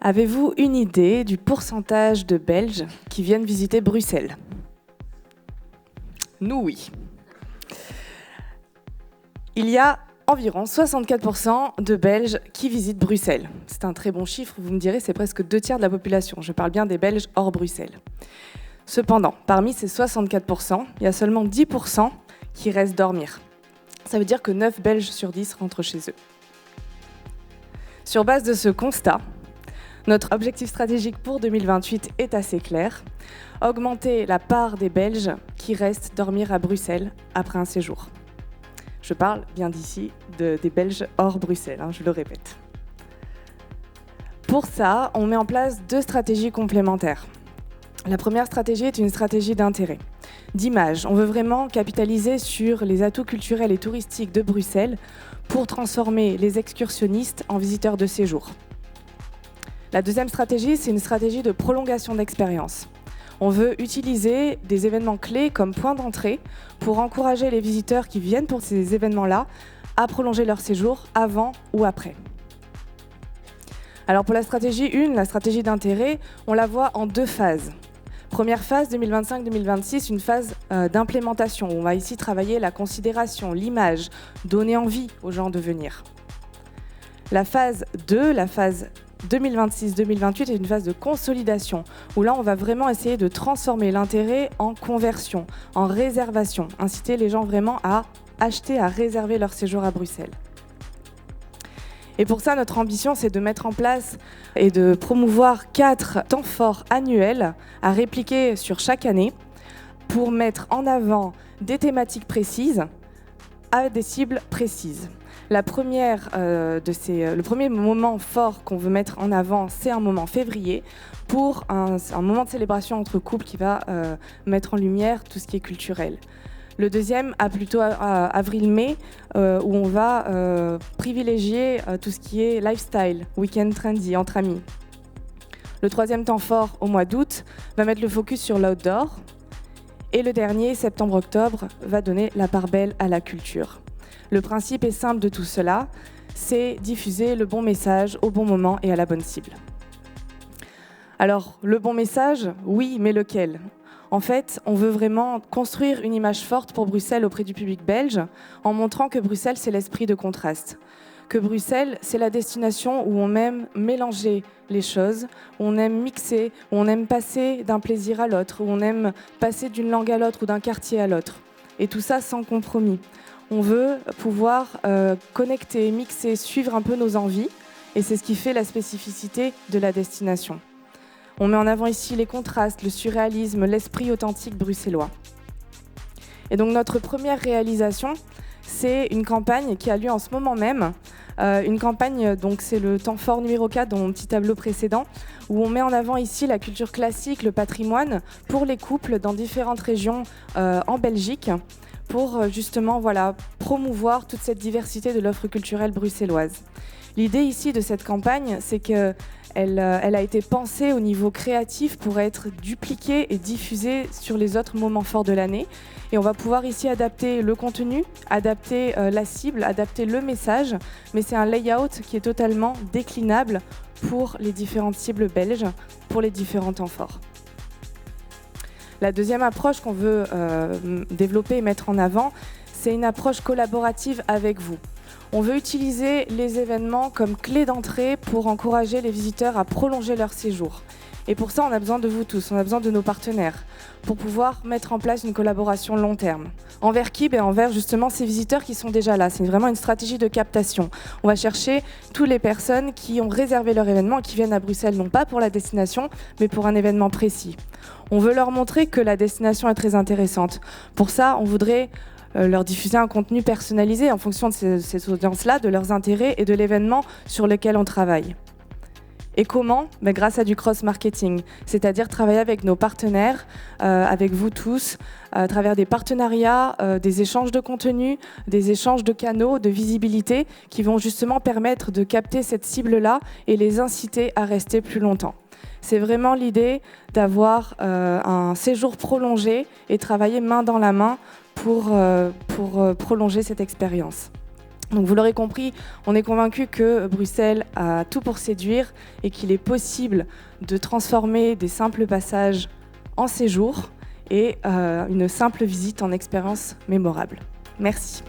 Avez-vous une idée du pourcentage de Belges qui viennent visiter Bruxelles ? Nous, oui. Il y a environ 64% de Belges qui visitent Bruxelles. C'est un très bon chiffre, vous me direz, c'est presque 2/3 de la population. Je parle bien des Belges hors Bruxelles. Cependant, parmi ces 64%, il y a seulement 10% qui restent dormir. Ça veut dire que 9 Belges sur 10 rentrent chez eux. Sur base de ce constat, notre objectif stratégique pour 2028 est assez clair. Augmenter la part des Belges qui restent dormir à Bruxelles après un séjour. Je parle bien d'ici des Belges hors Bruxelles, je le répète. Pour ça, on met en place 2 stratégies complémentaires. La première stratégie est une stratégie d'intérêt, d'image. On veut vraiment capitaliser sur les atouts culturels et touristiques de Bruxelles pour transformer les excursionnistes en visiteurs de séjour. La deuxième stratégie, c'est une stratégie de prolongation d'expérience. On veut utiliser des événements clés comme point d'entrée pour encourager les visiteurs qui viennent pour ces événements-là à prolonger leur séjour avant ou après. Alors pour la stratégie 1, la stratégie d'intérêt, on la voit en 2 phases. Première phase, 2025-2026, une phase d'implémentation. On va ici travailler la considération, l'image, donner envie aux gens de venir. La phase 2, la phase 2026-2028 est une phase de consolidation où là on va vraiment essayer de transformer l'intérêt en conversion, en réservation, inciter les gens vraiment à acheter, à réserver leur séjour à Bruxelles. Et pour ça, notre ambition, c'est de mettre en place et de promouvoir 4 temps forts annuels à répliquer sur chaque année pour mettre en avant des thématiques précises à des cibles précises. Le premier moment fort qu'on veut mettre en avant, c'est un moment février pour un moment de célébration entre couples qui va mettre en lumière tout ce qui est culturel. Le deuxième, plutôt avril-mai, où on va privilégier tout ce qui est lifestyle, week-end trendy, entre amis. Le troisième temps fort, au mois d'août, va mettre le focus sur l'outdoor. Et le dernier, septembre-octobre, va donner la part belle à la culture. Le principe est simple de tout cela, c'est diffuser le bon message au bon moment et à la bonne cible. Alors, le bon message, oui, mais lequel ? En fait, on veut vraiment construire une image forte pour Bruxelles auprès du public belge, en montrant que Bruxelles, c'est l'esprit de contraste. Que Bruxelles, c'est la destination où on aime mélanger les choses, où on aime mixer, où on aime passer d'un plaisir à l'autre, où on aime passer d'une langue à l'autre ou d'un quartier à l'autre. Et tout ça sans compromis. On veut pouvoir connecter, mixer, suivre un peu nos envies, et c'est ce qui fait la spécificité de la destination. On met en avant ici les contrastes, le surréalisme, l'esprit authentique bruxellois. Et donc notre première réalisation, c'est une campagne qui a lieu en ce moment même. Une campagne, donc c'est le temps fort numéro 4 dans mon petit tableau précédent, où on met en avant ici la culture classique, le patrimoine, pour les couples dans différentes régions en Belgique, pour justement promouvoir toute cette diversité de l'offre culturelle bruxelloise. L'idée ici de cette campagne, c'est qu'elle a été pensée au niveau créatif pour être dupliquée et diffusée sur les autres moments forts de l'année. Et on va pouvoir ici adapter le contenu, adapter la cible, adapter le message, mais c'est un layout qui est totalement déclinable pour les différentes cibles belges, pour les différents temps forts. La deuxième approche qu'on veut développer et mettre en avant, c'est une approche collaborative avec vous. On veut utiliser les événements comme clé d'entrée pour encourager les visiteurs à prolonger leur séjour. Et pour ça, on a besoin de vous tous, on a besoin de nos partenaires pour pouvoir mettre en place une collaboration long terme. Envers qui ? Envers justement ces visiteurs qui sont déjà là. C'est vraiment une stratégie de captation. On va chercher toutes les personnes qui ont réservé leur événement et qui viennent à Bruxelles, non pas pour la destination, mais pour un événement précis. On veut leur montrer que la destination est très intéressante. Pour ça, on voudrait leur diffuser un contenu personnalisé en fonction de ces audiences-là, de leurs intérêts et de l'événement sur lequel on travaille. Et comment ? Grâce à du cross-marketing, c'est-à-dire travailler avec nos partenaires, avec vous tous, à travers des partenariats, des échanges de contenu, des échanges de canaux, de visibilité, qui vont justement permettre de capter cette cible-là et les inciter à rester plus longtemps. C'est vraiment l'idée d'avoir un séjour prolongé et travailler main dans la main pour prolonger cette expérience. Donc vous l'aurez compris, on est convaincu que Bruxelles a tout pour séduire et qu'il est possible de transformer des simples passages en séjours et une simple visite en expérience mémorable. Merci.